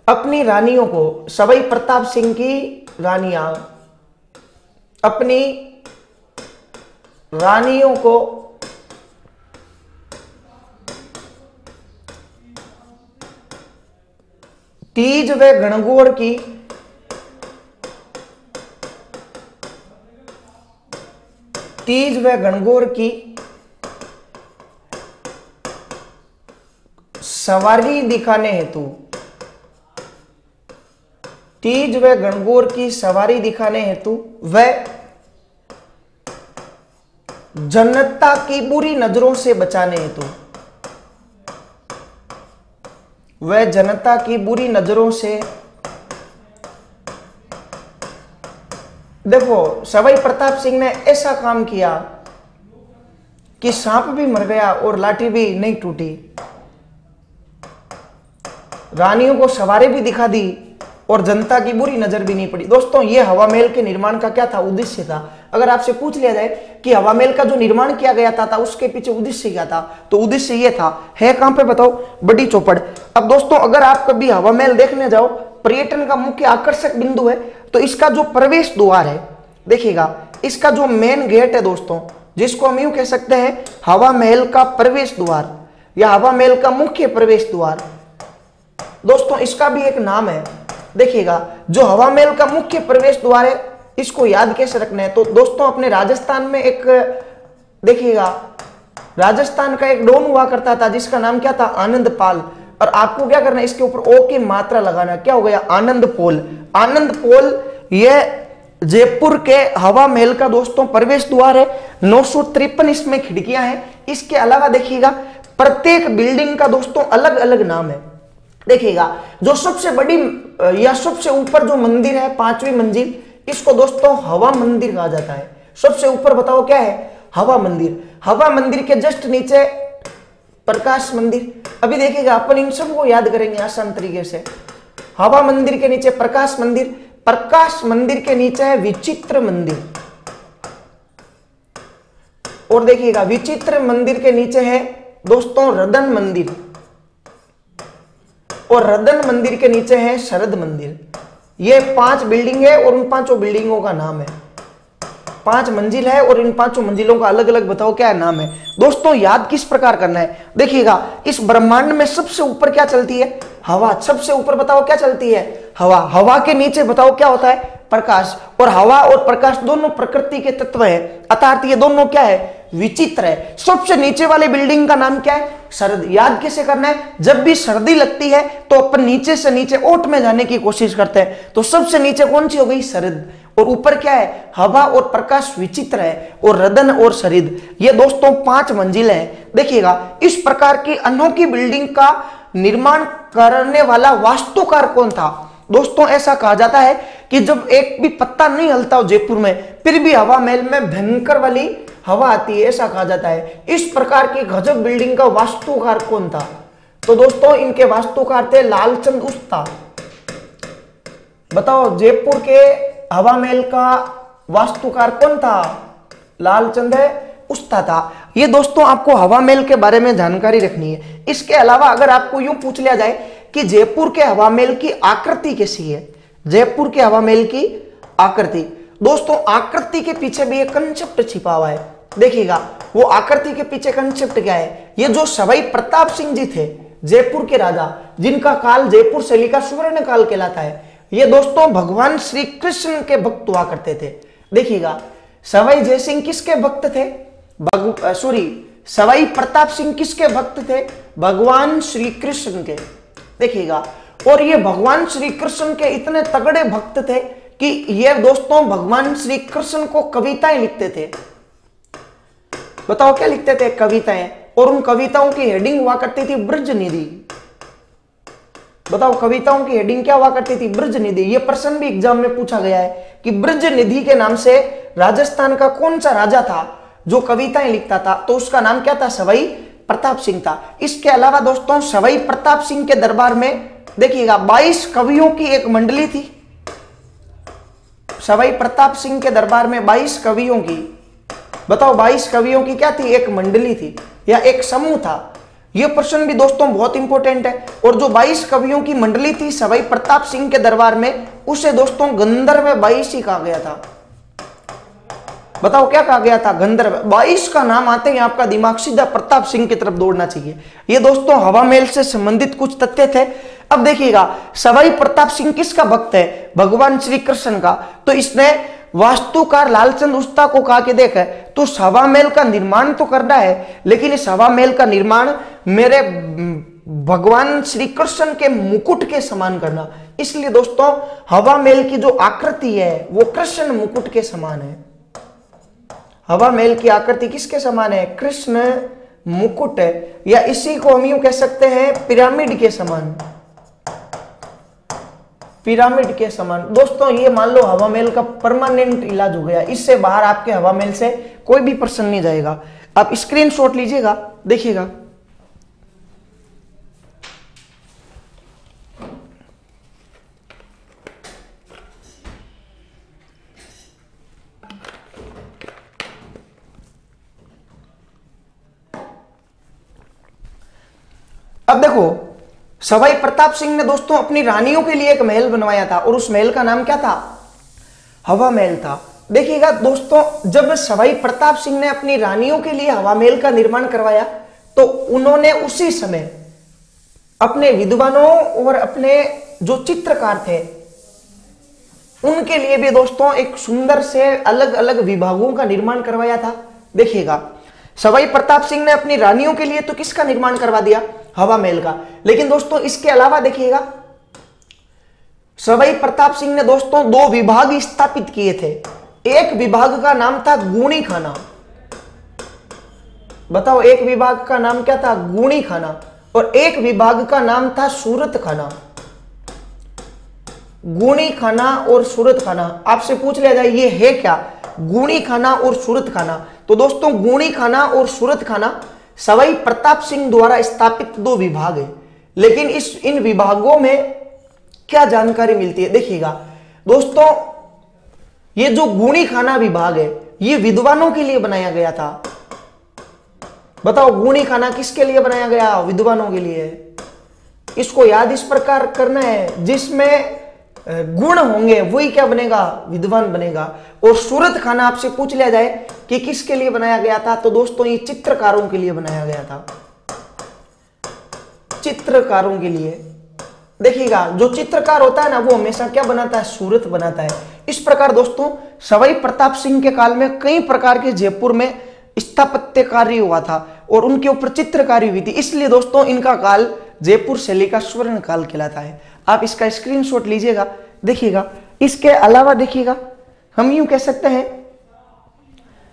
अपनी रानियों को, सवाई प्रताप सिंह की रानियां अपनी रानियों को तीज व गणगौर की सवारी दिखाने हेतु, तीज व गणगौर की सवारी दिखाने हेतु व जनता की बुरी नजरों से बचाने हेतु, वह जनता की बुरी नजरों से, देखो सवाई प्रताप सिंह ने ऐसा काम किया कि सांप भी मर गया और लाठी भी नहीं टूटी, रानियों को सवारी भी दिखा दी और जनता की बुरी नजर भी नहीं पड़ी। दोस्तों ये हवा महल के निर्माण का क्या था, उद्देश्य था। अगर आपसे पूछ लिया जाए कि हवा महल का जो निर्माण किया गया था उसके पीछे उद्देश्य क्या था, तो उद्देश्य ये था, है कहां पे बताओ, बड़ी चौपड़। अब दोस्तों अगर आप कभी हवा महल देखने जाओ, पर्यटन का मुख्य आकर्षक बिंदु है, तो इसका जो प्रवेश द्वार है, देखिएगा इसका जो मेन गेट है दोस्तों, जिसको हम यूं कह सकते हैं हवा महल का प्रवेश द्वार या हवा महल का मुख्य प्रवेश द्वार, दोस्तों इसका भी एक नाम है। देखिएगा जो हवा महल का मुख्य प्रवेश द्वार है, इसको याद कैसे रखना है, तो दोस्तों अपने राजस्थान में एक, देखिएगा राजस्थान का एक डॉन हुआ करता था जिसका नाम क्या था, आनंद पाल, और आपको क्या करना है, इसके ऊपर ओ की मात्रा लगाना, क्या हो गया, आनंद पोल। आनंद पोल यह जयपुर के हवा महल का दोस्तों प्रवेश द्वार है, 953 इसमें खिड़कियां हैं। इसके अलावा देखिएगा प्रत्येक बिल्डिंग का दोस्तों अलग अलग नाम है। देखिएगा जो सबसे बड़ी या सबसे ऊपर जो मंदिर है 5वीं मंजिल, इसको दोस्तों हवा मंदिर कहा जाता है। सबसे ऊपर बताओ क्या है, हवा मंदिर। हवा मंदिर के जस्ट नीचे प्रकाश मंदिर। अभी देखिएगा अपन इन सबको याद करेंगे आसान तरीके से। हवा मंदिर के नीचे प्रकाश मंदिर, प्रकाश मंदिर के नीचे है विचित्र मंदिर, और देखिएगा विचित्र मंदिर के नीचे है दोस्तों रदन मंदिर, और रदन मंदिर के नीचे है शरद मंदिर। ये 5 बिल्डिंग है और उन 5 बिल्डिंगों का नाम है, 5 मंजिल है और इन 5 मंजिलों का अलग अलग बताओ क्या नाम है। दोस्तों याद किस प्रकार करना है, देखिएगा इस ब्रह्मांड में सबसे ऊपर क्या चलती है, हवा। सबसे ऊपर बताओ क्या चलती है, हवा। हवा के नीचे बताओ क्या होता है, प्रकाश। और हवा और प्रकाश दोनों प्रकृति के तत्व है, अर्थात ये दोनों क्या है, विचित्र है। सबसे नीचे वाले बिल्डिंग का नाम क्या है, शरद। याद कैसे करना है, जब भी सर्दी लगती है तो अपन नीचे से नीचे ओट में जाने की कोशिश करते हैं, तो सबसे नीचे कौन सी हो गई, शरद, और ऊपर क्या है, हवा और प्रकाश विचित्र है, और रदन और शरद, ये दोस्तों 5 मंजिल है। देखिएगा इस प्रकार की अनोखी बिल्डिंग का निर्माण करने वाला वास्तुकार कौन था। दोस्तों ऐसा कहा जाता है कि जब एक भी पत्ता नहीं हिलता हो जयपुर में, फिर भी हवा महल में भयंकर वाली हवा आती है, ऐसा कहा जाता है। इस प्रकार की गजब बिल्डिंग का वास्तुकार कौन था, तो दोस्तों इनके वास्तुकार थे लालचंद उस्ता। बताओ जयपुर के हवा महल का वास्तुकार कौन था, लालचंद उस्ता था। ये दोस्तों आपको हवा महल के बारे में जानकारी रखनी है। इसके अलावा अगर आपको यूं पूछ लिया जाए कि जयपुर के हवा महल की आकृति कैसी है, जयपुर के हवा महल की आकृति, दोस्तों आकृति के पीछे भी एक कंसेप्ट छिपा हुआ है। देखिएगा वो आकृति के पीछे कंसेप्ट क्या है, ये जो सवाई प्रताप सिंह जी थे जयपुर के राजा, जिनका काल जयपुर शैली का स्वर्ण काल कहलाता है, ये दोस्तों भगवान श्री कृष्ण के भक्त हुआ करते थे। देखिएगा सवाई जयसिंह किसके भक्त थे, सवाई प्रताप सिंह किसके भक्त थे, भगवान श्री कृष्ण के। देखिएगा और ये भगवान श्री कृष्ण के इतने तगड़े भक्त थे कि ये दोस्तों भगवान श्री कृष्ण को कविताएं लिखते थे। बताओ क्या लिखते थे, कविताएं, और उन कविताओं की हेडिंग हुआ करती थी ब्रज निधि। बताओ कविताओं की हेडिंग क्या हुआ करती थी, ब्रज निधि। ये प्रश्न भी एग्जाम में पूछा गया है कि ब्रज निधि के नाम से राजस्थान का कौन सा राजा था जो कविताएं लिखता था? तो उसका नाम क्या था? सवाई प्रताप सिंह था। इसके अलावा दोस्तों सवाई प्रताप सिंह के दरबार में देखिएगा 22 कवियों की एक मंडली थी। सवाई प्रताप सिंह के दरबार में 22 कवियों की, बताओ 22 कवियों की क्या थी? एक मंडली थी या एक समूह था? यह प्रश्न भी दोस्तों बहुत इंपॉर्टेंट है। और जो 22 कवियों की मंडली थी सवाई प्रताप सिंह के दरबार में, उसे दोस्तों गंधर्व 22 ही कहा गया था। बताओ क्या कहा गया था? गंधर्व। 22 का नाम आते ही आपका दिमाग सीधा प्रताप सिंह की तरफ दौड़ना चाहिए। ये दोस्तों हवा महल से संबंधित कुछ तथ्य थे। अब देखिएगा सवाई प्रताप सिंह किसका भक्त है? भगवान श्री कृष्ण का। तो इसने वास्तुकार लालचंद उस्ता को कहा कि देख तो हवा महल का निर्माण तो करना है, लेकिन इस हवा महल का निर्माण मेरे भगवान श्री कृष्ण के मुकुट के समान करना। इसलिए दोस्तों हवा महल की जो आकृति है वो कृष्ण मुकुट के समान है। हवा महल की आकृति किसके समान है? कृष्ण मुकुट है, या इसी को हम यूं कह सकते हैं पिरामिड के समान। पिरामिड के समान। दोस्तों ये मान लो हवा महल का परमानेंट इलाज हो गया, इससे बाहर आपके हवा महल से कोई भी प्रश्न नहीं जाएगा। आप स्क्रीनशॉट लीजिएगा, देखिएगा। अब देखो सवाई प्रताप सिंह ने दोस्तों अपनी रानियों के लिए एक महल बनवाया था और उस महल का नाम क्या था? हवा महल था। देखिएगा दोस्तों जब सवाई प्रताप सिंह ने अपनी रानियों के लिए हवा महल का निर्माण करवाया तो उन्होंने उसी समय अपने विद्वानों और अपने जो चित्रकार थे उनके लिए भी दोस्तों एक सुंदर से अलग अलग विभागों का निर्माण करवाया था। देखिएगा सवाई प्रताप सिंह ने अपनी रानियों के लिए तो किसका निर्माण करवा दिया? हवा महल का। लेकिन दोस्तों इसके अलावा देखिएगा सवाई प्रताप सिंह ने दोस्तों 2 विभाग स्थापित किए थे। एक विभाग का नाम था गूणी खाना। बताओ एक विभाग का नाम क्या था? गूणी खाना। और एक विभाग का नाम था सूरत खाना। गूणी खाना और सूरत खाना। आपसे पूछ लिया जाए ये है क्या? गूणी खाना और सूरत खाना। तो दोस्तों गूणी खाना और सूरत खाना सवाई प्रताप सिंह द्वारा स्थापित 2 विभाग है। लेकिन इन विभागों में क्या जानकारी मिलती है? देखिएगा दोस्तों ये जो गूणी खाना विभाग है ये विद्वानों के लिए बनाया गया था। बताओ गूणी खाना किसके लिए बनाया गया? विद्वानों के लिए। इसको याद इस प्रकार करना है जिसमें गुण होंगे वही क्या बनेगा? विद्वान बनेगा। और सूरत खाना आपसे पूछ लिया जाए कि किसके लिए बनाया गया था? तो दोस्तों ये चित्रकारों के लिए बनाया गया था। चित्रकारों के लिए। देखिएगा जो चित्रकार होता है ना वो हमेशा क्या बनाता है? सूरत बनाता है। इस प्रकार दोस्तों सवाई प्रताप सिंह के काल में कई प्रकार के जयपुर में स्थापत्य कार्य हुआ था और उनके ऊपर चित्रकारी हुई थी। इसलिए दोस्तों इनका काल जयपुर शैली का स्वर्ण काल कहलाता है। आप इसका स्क्रीनशॉट लीजिएगा, देखिएगा। इसके अलावा देखिएगा हम यूं कह सकते हैं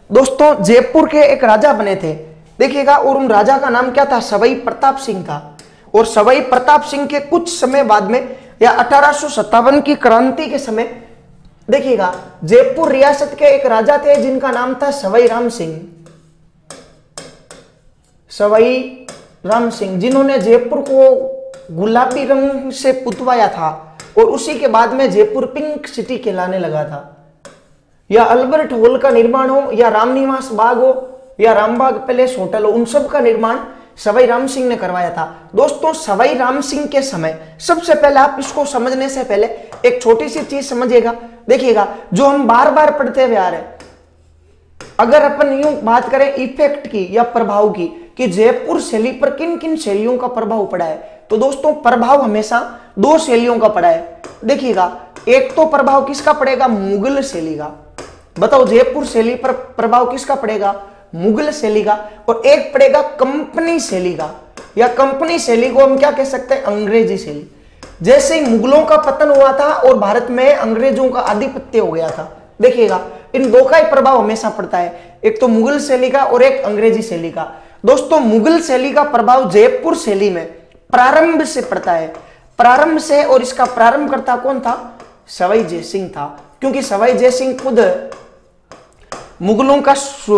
दोस्तों जयपुर के एक राजा बने थे। देखिएगा और उन राजा का नाम क्या था? सवाई प्रताप सिंह था। और सवाई प्रताप सिंह के कुछ समय बाद में या 1857 की क्रांति के समय देखिएगा जयपुर रियासत के एक राजा थे जिनका नाम था सवाई राम सिंह। सवाई राम सिंह जिन्होंने जयपुर को गुलाबी रंग से पुतवाया था और उसी के बाद में जयपुर पिंक सिटी कहलाने लगा था। या अल्बर्ट हॉल का निर्माण हो या रामनिवास बाग हो या रामबाग पैलेस होटल हो, उन सब का निर्माण सवाई राम सिंह ने करवाया था। दोस्तों सवाई राम सिंह के समय सबसे पहले आप इसको समझने से पहले एक छोटी सी चीज समझिएगा। देखिएगा जो हम बार बार पढ़ते हुए आ रहे हैं, अगर अपन यूं बात करें इफेक्ट की या प्रभाव की कि जयपुर शैली पर किन किन शैलियों का प्रभाव पड़ा है, तो दोस्तों प्रभाव हमेशा 2 शैलियों का पड़ा है। देखिएगा एक तो प्रभाव किसका पड़ेगा? मुगल शैली का। बताओ जयपुर शैली पर प्रभाव किसका पड़ेगा? मुगल शैली का। और एक पड़ेगा कंपनी शैली का, या कंपनी शैली को हम क्या कह सकते हैं? अंग्रेजी शैली। जैसे ही मुगलों का पतन हुआ था और भारत में अंग्रेजों का आधिपत्य हो गया था, देखिएगा इन 2 का ही प्रभाव हमेशा पड़ता है, एक तो मुगल शैली का और एक अंग्रेजी शैली का। दोस्तों मुगल शैली का प्रभाव जयपुर शैली में प्रारंभ से पड़ता है, प्रारंभ से। और इसका प्रारंभकर्ता कौन था? सवाई जयसिंह था, क्योंकि सवाई जयसिंह खुद मुगलों का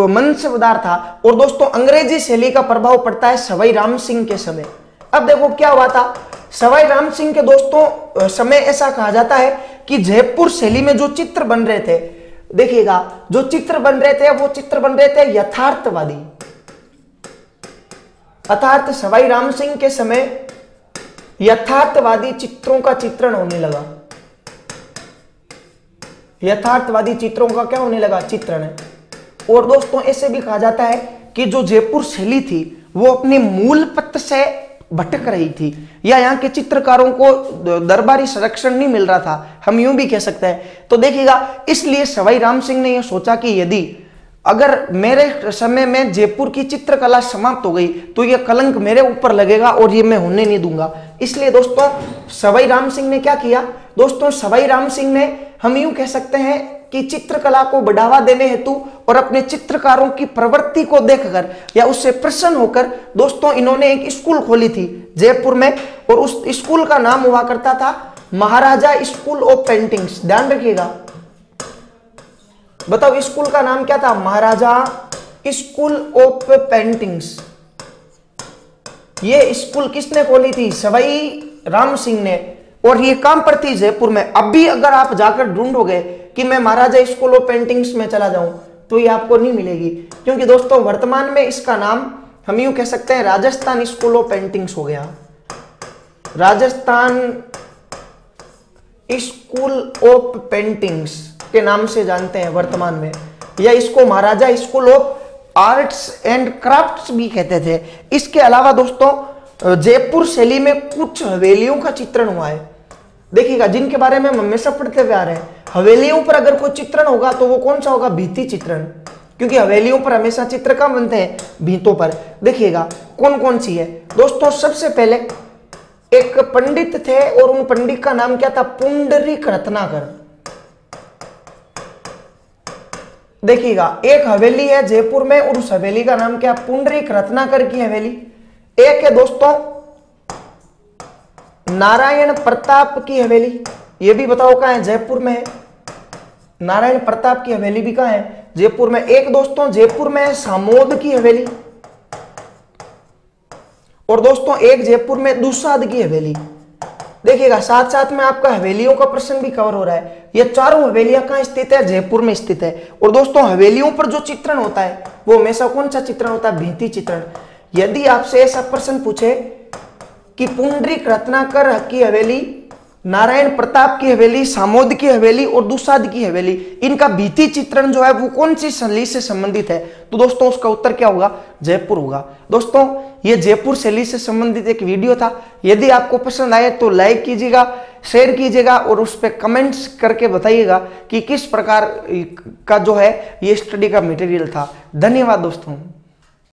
मंशबदार था। और दोस्तों अंग्रेजी शैली का प्रभाव पड़ता है सवाई राम सिंह के समय। अब देखो क्या हुआ था, सवाई राम सिंह के दोस्तों समय ऐसा कहा जाता है कि जयपुर शैली में जो चित्र बन रहे थे, देखिएगा जो चित्र बन रहे थे वो चित्र बन रहे थे यथार्थवादी। अर्थात सवाई राम सिंह के समय यथार्थवादी चित्रों का चित्रण होने लगा। यथार्थवादी चित्रों का क्या होने लगा, चित्रण है। और दोस्तों ऐसे भी कहा जाता है कि जो जयपुर शैली थी वो अपने मूल पथ से भटक रही थी, या यहाँ के चित्रकारों को दरबारी संरक्षण नहीं मिल रहा था, हम यूं भी कह सकते हैं। तो देखिएगा इसलिए सवाई राम सिंह ने यह सोचा कि यदि अगर मेरे समय में जयपुर की चित्रकला समाप्त हो गई तो यह कलंक मेरे ऊपर लगेगा और ये मैं होने नहीं दूंगा। इसलिए दोस्तों सवाई राम सिंह ने क्या किया, दोस्तों सवाई राम सिंह ने, हम यूं कह सकते हैं कि चित्रकला को बढ़ावा देने हेतु और अपने चित्रकारों की प्रवृत्ति को देखकर या उससे प्रसन्न होकर दोस्तों इन्होंने एक स्कूल खोली थी जयपुर में, और उस स्कूल का नाम हुआ करता था महाराजा स्कूल ऑफ पेंटिंग्स। ध्यान रखिएगा, बताओ स्कूल का नाम क्या था, महाराजा स्कूल ऑफ पेंटिंग्स। ये स्कूल किसने खोली थी, सवाई राम सिंह ने, और ये काम पर थी जयपुर में। अब भी अगर आप जाकर ढूंढोगे कि मैं महाराजा स्कूल ऑफ पेंटिंग्स में चला जाऊं तो ये आपको नहीं मिलेगी, क्योंकि दोस्तों वर्तमान में इसका नाम हम यूं कह सकते हैं राजस्थान स्कूल ऑफ पेंटिंग्स हो गया। राजस्थान स्कूल ऑफ पेंटिंग्स के नाम से जानते हैं वर्तमान में, या इसको Maharaja school of arts and crafts भी कहते थे। इसके अलावा दोस्तों जयपुर शैली में कुछ हवेलियों का चित्रण हुआ है, देखिएगा जिनके बारे में हम हमेशा पढ़ते हुए आ रहे हैं। हवेलियों पर अगर कोई चित्रण होगा तो वो कौन सा होगा, भित्ति चित्रण, क्योंकि हवेलियों पर हमेशा चित्र कम बनते हैं, भित्तों पर। देखिएगा कौन कौन सी है दोस्तों, सबसे पहले एक पंडित थे और उन पंडित का नाम क्या था, पुंडरीक रत्नाकर। देखिएगा एक हवेली है जयपुर में और उस हवेली का नाम क्या, पुंडरीक रत्नाकर की हवेली। एक है दोस्तों नारायण प्रताप की हवेली, ये भी बताओ कहां है, जयपुर में है। नारायण प्रताप की हवेली भी कहां है, जयपुर में। एक दोस्तों जयपुर में है सामोद की हवेली, और दोस्तों एक जयपुर में दुसाद की हवेली। देखिएगा साथ साथ में आपका हवेलियों का प्रश्न भी कवर हो रहा है। ये चारों हवेलियां कहां स्थित है, जयपुर में स्थित है। और दोस्तों हवेलियों पर जो चित्रण होता है वो हमेशा कौन सा चित्रण होता है, भित्ति चित्रण। यदि आपसे ऐसा प्रश्न पूछे कि पुंडरीक रत्नाकर की हवेली, नारायण प्रताप की हवेली, सामोद की हवेली और दुसाद की हवेली, इनका भित्ति चित्रण जो है वो कौन सी शैली से संबंधित है, तो दोस्तों उसका उत्तर क्या होगा, जयपुर होगा। दोस्तों ये जयपुर शैली से संबंधित एक वीडियो था। यदि आपको पसंद आए तो लाइक कीजिएगा, शेयर कीजिएगा और उस पर कमेंट्स करके बताइएगा कि किस प्रकार का जो है ये स्टडी का मटेरियल था। धन्यवाद दोस्तों।